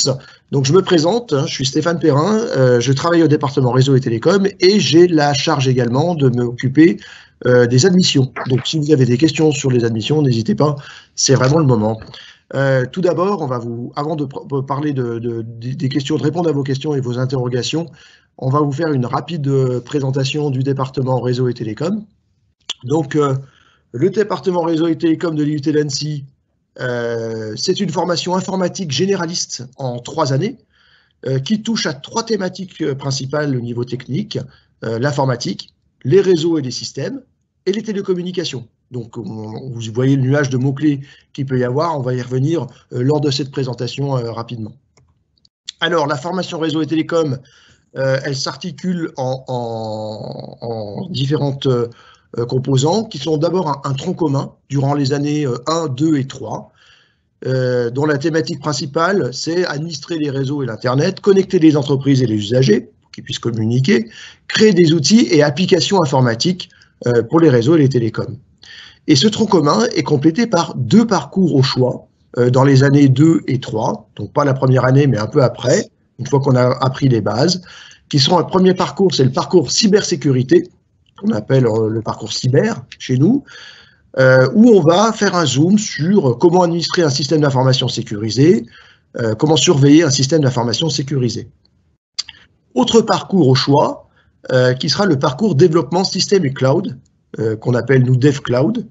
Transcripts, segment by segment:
tous. Donc je me présente, je suis Stéphane Perrin, je travaille au département réseau et télécom et j'ai la charge également de m'occuper des admissions. Donc si vous avez des questions sur les admissions, n'hésitez pas, c'est vraiment le moment. Tout d'abord, avant de parler des questions, de répondre à vos questions et vos interrogations, on va vous faire une rapide présentation du département réseau et télécom. Donc le département réseau et télécom de l'IUT d'Annecy, c'est une formation informatique généraliste en 3 années qui touche à 3 thématiques principales au niveau technique, l'informatique, les réseaux et les systèmes, et les télécommunications. Donc vous voyez le nuage de mots-clés qu'il peut y avoir, on va y revenir lors de cette présentation rapidement. Alors la formation réseau et télécom, elle s'articule en différentes composants qui sont d'abord un tronc commun durant les années 1, 2 et 3, dont la thématique principale, c'est administrer les réseaux et l'Internet, connecter les entreprises et les usagers pour qu'ils puissent communiquer, créer des outils et applications informatiques pour les réseaux et les télécoms. Et ce tronc commun est complété par 2 parcours au choix dans les années 2 et 3, donc pas la première année, mais un peu après, une fois qu'on a appris les bases, qui sont le premier parcours, c'est le parcours cybersécurité, qu'on appelle le parcours cyber chez nous, où on va faire un zoom sur comment administrer un système d'information sécurisé, comment surveiller un système d'information sécurisé. Autre parcours au choix, qui sera le parcours développement système et cloud, qu'on appelle nous Dev Cloud,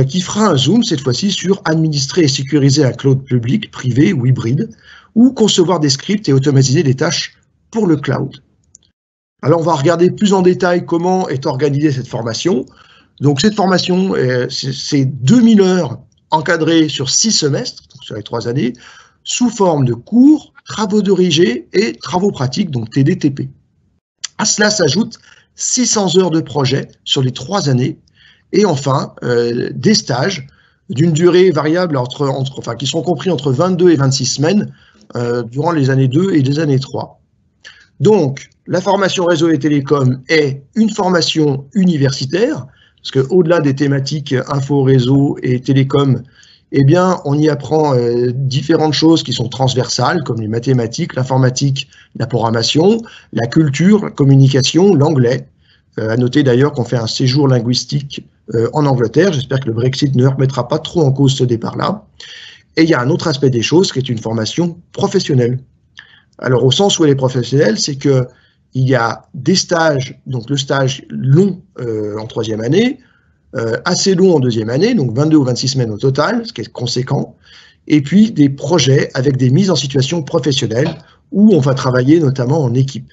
qui fera un zoom cette fois-ci sur administrer et sécuriser un cloud public, privé ou hybride, ou concevoir des scripts et automatiser des tâches pour le cloud. Alors on va regarder plus en détail comment est organisée cette formation. Donc cette formation, c'est 2000 heures encadrées sur 6 semestres, donc sur les 3 années, sous forme de cours, travaux dirigés et travaux pratiques, donc TD-TP. À cela s'ajoutent 600 heures de projet sur les 3 années, et enfin des stages d'une durée variable qui sont compris entre 22 et 26 semaines durant les années 2 et les années 3. Donc, la formation réseau et télécom est une formation universitaire, parce qu'au-delà des thématiques info, réseau et télécom, eh bien, on y apprend différentes choses qui sont transversales, comme les mathématiques, l'informatique, la programmation, la culture, la communication, l'anglais. À noter d'ailleurs qu'on fait un séjour linguistique en Angleterre. J'espère que le Brexit ne remettra pas trop en cause ce départ-là. Et il y a un autre aspect des choses qui est une formation professionnelle. Alors, au sens où elle est professionnelle, c'est qu'il y a des stages, donc le stage long en 3e année, assez long en 2e année, donc 22 ou 26 semaines au total, ce qui est conséquent, et puis des projets avec des mises en situation professionnelle où on va travailler notamment en équipe.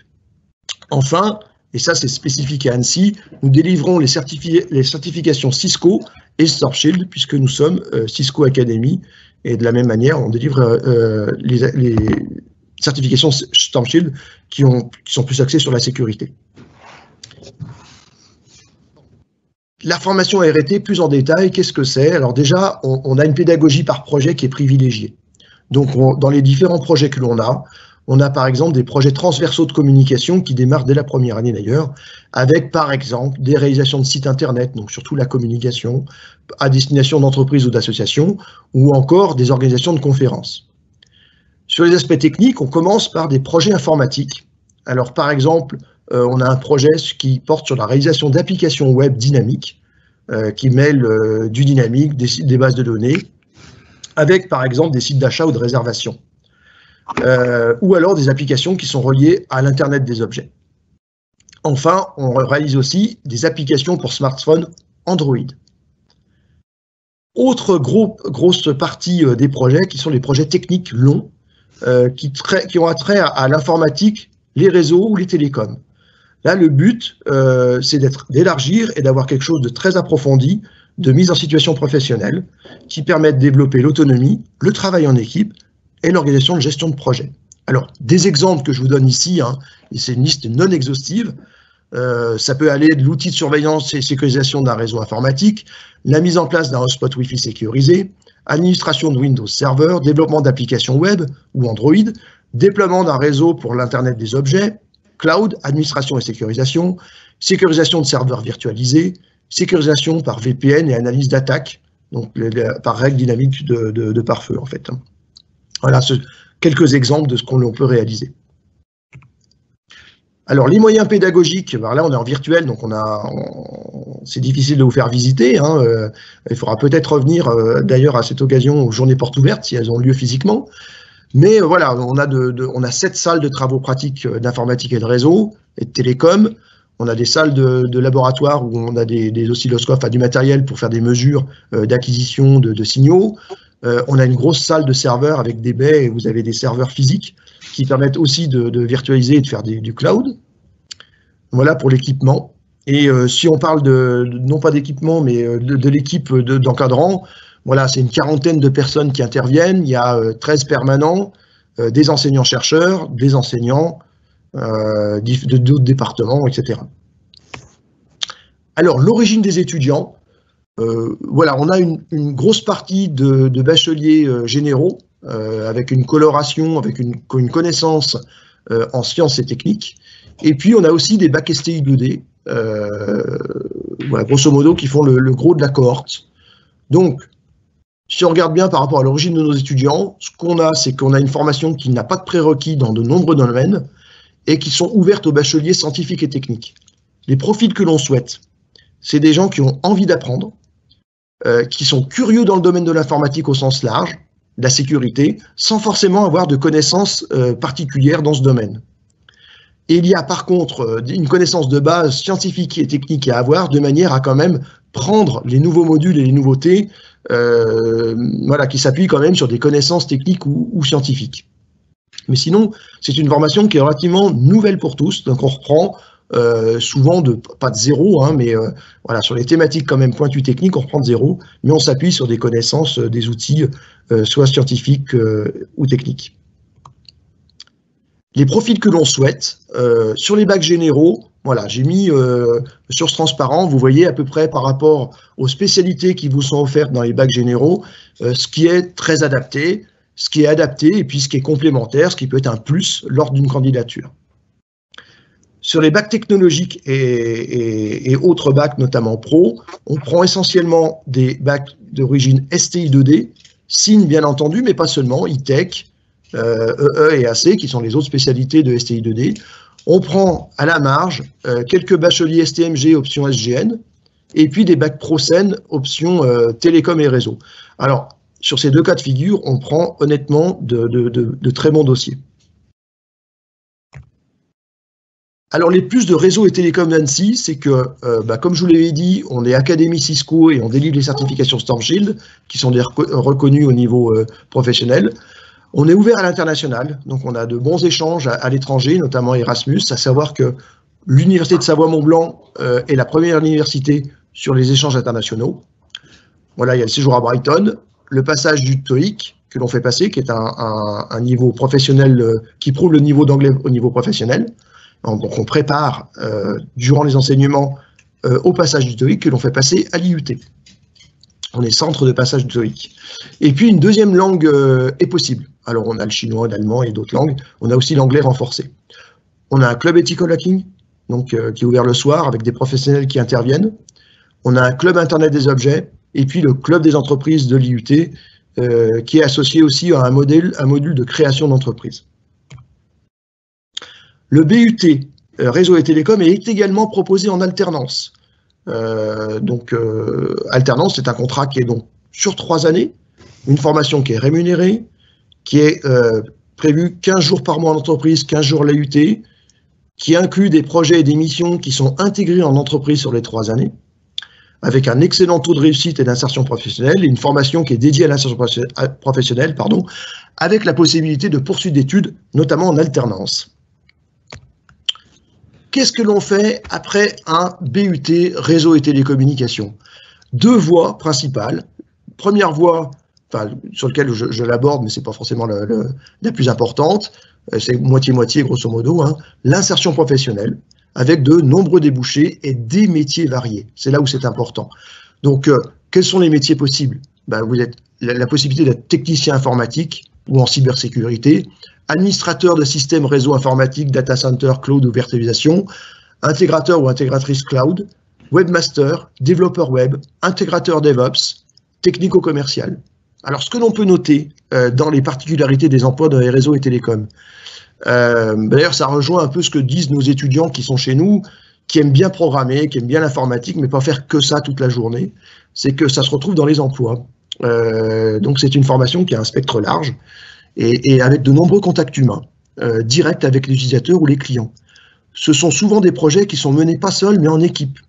Enfin, et ça c'est spécifique à Annecy, nous délivrons les certifications Cisco et StormShield, puisque nous sommes Cisco Academy, et de la même manière, on délivre les certifications StormShield qui sont plus axées sur la sécurité. La formation RT, plus en détail, qu'est-ce que c'est? Alors déjà, on a une pédagogie par projet qui est privilégiée. Donc, dans les différents projets que l'on a, on a par exemple des projets transversaux de communication qui démarrent dès la première année d'ailleurs, avec par exemple des réalisations de sites internet, donc surtout la communication, à destination d'entreprises ou d'associations, ou encore des organisations de conférences. Sur les aspects techniques, on commence par des projets informatiques. Alors par exemple, on a un projet qui porte sur la réalisation d'applications web dynamiques, qui mêlent du dynamique, des bases de données, avec par exemple des sites d'achat ou de réservation. Ou alors des applications qui sont reliées à l'Internet des objets. Enfin, on réalise aussi des applications pour smartphones Android. Autre grosse partie des projets qui sont les projets techniques longs, qui ont attrait à l'informatique, les réseaux ou les télécoms. Là, le but, c'est d'élargir et d'avoir quelque chose de très approfondi, de mise en situation professionnelle, qui permet de développer l'autonomie, le travail en équipe et l'organisation de gestion de projet. Alors, des exemples que je vous donne ici, et c'est une liste non exhaustive, ça peut aller de l'outil de surveillance et sécurisation d'un réseau informatique, la mise en place d'un hotspot Wi-Fi sécurisé, administration de Windows Server, développement d'applications web ou Android, déploiement d'un réseau pour l'Internet des objets, cloud, administration et sécurisation de serveurs virtualisés, sécurisation par VPN et analyse d'attaque, donc par règle dynamique de pare-feu en fait. Voilà, quelques exemples de ce qu'on peut réaliser. Alors, les moyens pédagogiques, ben là, on est en virtuel, donc c'est difficile de vous faire visiter. Hein, il faudra peut-être revenir, d'ailleurs, à cette occasion, aux journées portes ouvertes, si elles ont lieu physiquement. Mais voilà, on a 7 salles de travaux pratiques d'informatique et de réseau, et de télécom. On a des salles de laboratoire où on a des oscilloscopes, enfin, du matériel pour faire des mesures d'acquisition de signaux. On a une grosse salle de serveurs avec des baies, et vous avez des serveurs physiques qui permettent aussi de virtualiser et de faire du cloud. Voilà pour l'équipement. Et si on parle non pas d'équipement, mais de l'équipe d'encadrants, voilà, c'est une quarantaine de personnes qui interviennent. Il y a 13 permanents, des enseignants-chercheurs, des enseignants de d'autres départements, etc. Alors, l'origine des étudiants. Voilà, on a une grosse partie de bacheliers généraux, avec une coloration, avec une connaissance en sciences et techniques. Et puis, on a aussi des bacs STI 2D, voilà, grosso modo, qui font le gros de la cohorte. Donc, si on regarde bien par rapport à l'origine de nos étudiants, ce qu'on a, c'est qu'on a une formation qui n'a pas de prérequis dans de nombreux domaines et qui sont ouvertes aux bacheliers scientifiques et techniques. Les profils que l'on souhaite, c'est des gens qui ont envie d'apprendre, qui sont curieux dans le domaine de l'informatique au sens large, de la sécurité, sans forcément avoir de connaissances particulières dans ce domaine. Et il y a par contre une connaissance de base scientifique et technique à avoir, de manière à quand même prendre les nouveaux modules et les nouveautés voilà, qui s'appuient quand même sur des connaissances techniques ou scientifiques. Mais sinon, c'est une formation qui est relativement nouvelle pour tous, donc on reprend souvent pas de zéro, hein, mais voilà, sur les thématiques quand même pointues techniques, on reprend de zéro, mais on s'appuie sur des connaissances, des outils, soit scientifiques ou techniques. Les profils que l'on souhaite, sur les bacs généraux, voilà, j'ai mis sur ce transparent, vous voyez à peu près par rapport aux spécialités qui vous sont offertes dans les bacs généraux, ce qui est très adapté, ce qui est adapté et puis ce qui est complémentaire, ce qui peut être un plus lors d'une candidature. Sur les bacs technologiques et autres bacs, notamment pro, on prend essentiellement des bacs d'origine STI 2D, SIN bien entendu, mais pas seulement, e-tech, EE et AC, qui sont les autres spécialités de STI 2D. On prend à la marge quelques bacheliers STMG option SGN, et puis des bacs ProScène option télécom et réseau. Alors, sur ces deux cas de figure, on prend honnêtement de très bons dossiers. Alors, les plus de réseau et télécom d'Annecy, c'est que, comme je vous l'avais dit, on est Académie Cisco et on délivre les certifications Stormshield, qui sont reconnues au niveau professionnel. On est ouvert à l'international, donc on a de bons échanges à l'étranger, notamment Erasmus, à savoir que l'Université de Savoie-Mont-Blanc est la première université sur les échanges internationaux. Voilà, il y a le séjour à Brighton, le passage du TOEIC que l'on fait passer, qui est un niveau professionnel qui prouve le niveau d'anglais au niveau professionnel. Donc on prépare durant les enseignements au passage du TOEIC que l'on fait passer à l'IUT. On est centre de passage du TOEIC. Et puis une deuxième langue est possible. Alors on a le chinois, l'allemand et d'autres langues. On a aussi l'anglais renforcé. On a un club ethical hacking, donc qui est ouvert le soir avec des professionnels qui interviennent. On a un club Internet des objets et puis le club des entreprises de l'IUT qui est associé aussi à un module de création d'entreprise. Le BUT, réseau et télécom, est également proposé en alternance. Alternance, c'est un contrat qui est donc sur 3 années, une formation qui est rémunérée, qui est prévue 15 jours par mois en entreprise, 15 jours à l'IUT, qui inclut des projets et des missions qui sont intégrés en entreprise sur les 3 années, avec un excellent taux de réussite et d'insertion professionnelle, et une formation qui est dédiée à l'insertion professionnelle, avec la possibilité de poursuite d'études, notamment en alternance. Qu'est-ce que l'on fait après un BUT réseau et télécommunications? 2 voies principales. Première voie, sur laquelle je l'aborde, mais ce n'est pas forcément la plus importante, c'est moitié-moitié grosso modo, hein, l'insertion professionnelle, avec de nombreux débouchés et des métiers variés. C'est là où c'est important. Donc, quels sont les métiers possibles? Vous avez la possibilité d'être technicien informatique ou en cybersécurité, administrateur de systèmes réseau informatique, data center, cloud ou virtualisation, intégrateur ou intégratrice cloud, webmaster, développeur web, intégrateur DevOps, technico-commercial. Alors, ce que l'on peut noter dans les particularités des emplois dans les réseaux et télécoms, d'ailleurs, ça rejoint un peu ce que disent nos étudiants qui sont chez nous, qui aiment bien programmer, qui aiment bien l'informatique, mais pas faire que ça toute la journée, c'est que ça se retrouve dans les emplois. Donc, c'est une formation qui a un spectre large et avec de nombreux contacts humains, directs avec les utilisateurs ou les clients. Ce sont souvent des projets qui sont menés pas seuls, mais en équipe,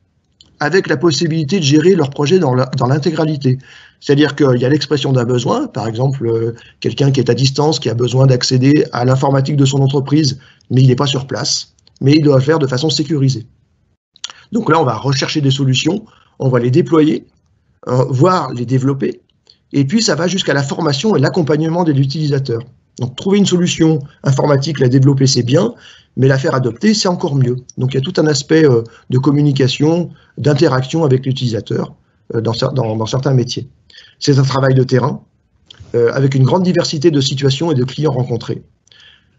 avec la possibilité de gérer leur projet dans l'intégralité. C'est-à-dire qu'il y a l'expression d'un besoin, par exemple, quelqu'un qui est à distance, qui a besoin d'accéder à l'informatique de son entreprise, mais il n'est pas sur place, mais il doit le faire de façon sécurisée. Donc là, on va rechercher des solutions, on va les déployer, voire les développer, et puis ça va jusqu'à la formation et l'accompagnement de l'utilisateur. Donc trouver une solution informatique, la développer, c'est bien, mais la faire adopter, c'est encore mieux. Donc il y a tout un aspect de communication, d'interaction avec l'utilisateur dans certains métiers. C'est un travail de terrain, avec une grande diversité de situations et de clients rencontrés,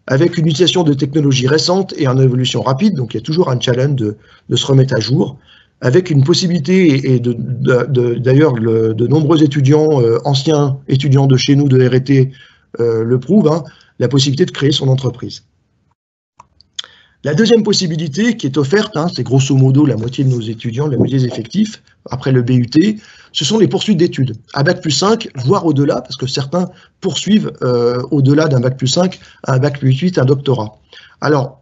avec une utilisation de technologies récentes et en évolution rapide, donc il y a toujours un challenge de se remettre à jour, avec une possibilité, et d'ailleurs de nombreux étudiants, anciens étudiants de chez nous de RT, le prouve, hein, la possibilité de créer son entreprise. La deuxième possibilité qui est offerte, hein, c'est grosso modo la moitié de nos étudiants, la moitié des effectifs, après le BUT, ce sont les poursuites d'études, à Bac+5, voire au-delà, parce que certains poursuivent au-delà d'un Bac+5, un Bac+8, un doctorat. Alors,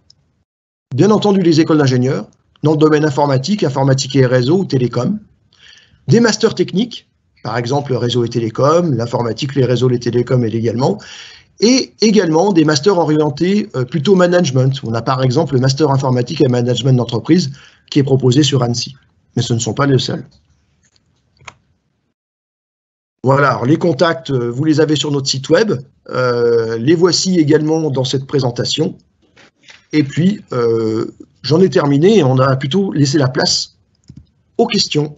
bien entendu, les écoles d'ingénieurs, dans le domaine informatique, informatique et réseau ou télécom, des masters techniques, par exemple réseau et télécom, l'informatique, les réseaux, les télécoms et légalement, et également des masters orientés plutôt management. On a par exemple le master informatique et management d'entreprise qui est proposé sur Annecy, mais ce ne sont pas les seuls. Voilà, alors les contacts, vous les avez sur notre site web, les voici également dans cette présentation, et puis j'en ai terminé et on a plutôt laissé la place aux questions.